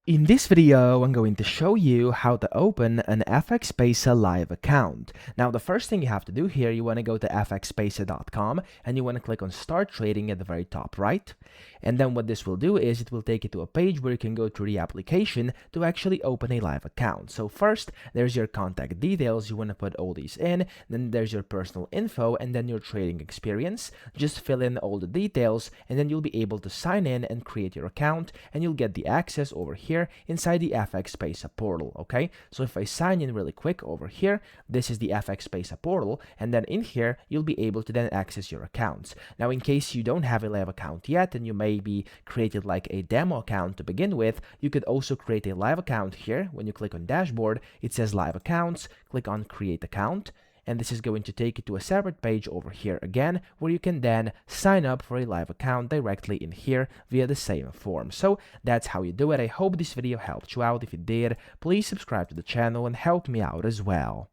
In this video, I'm going to show you how to open an FXPesa live account. Now, the first thing you have to do here, you want to go to fxpesa.com and you want to click on Start Trading at the very top right. And then what this will do is it will take you to a page where you can go through the application to actually open a live account. So first, there's your contact details. You want to put all these in. Then there's your personal info and then your trading experience. Just fill in all the details and then you'll be able to sign in and create your account, and you'll get the access over here inside the FXPesa portal. Okay, so if I sign in really quick over here, this is the FXPesa portal, and then in here you'll be able to then access your accounts. Now, in case you don't have a live account yet and you maybe created like a demo account to begin with, you could also create a live account here. When you click on dashboard, it says live accounts, click on create account, and this is going to take you to a separate page over here again, where you can then sign up for a live account directly in here via the same form. So that's how you do it. I hope this video helped you out. If it did, please subscribe to the channel and help me out as well.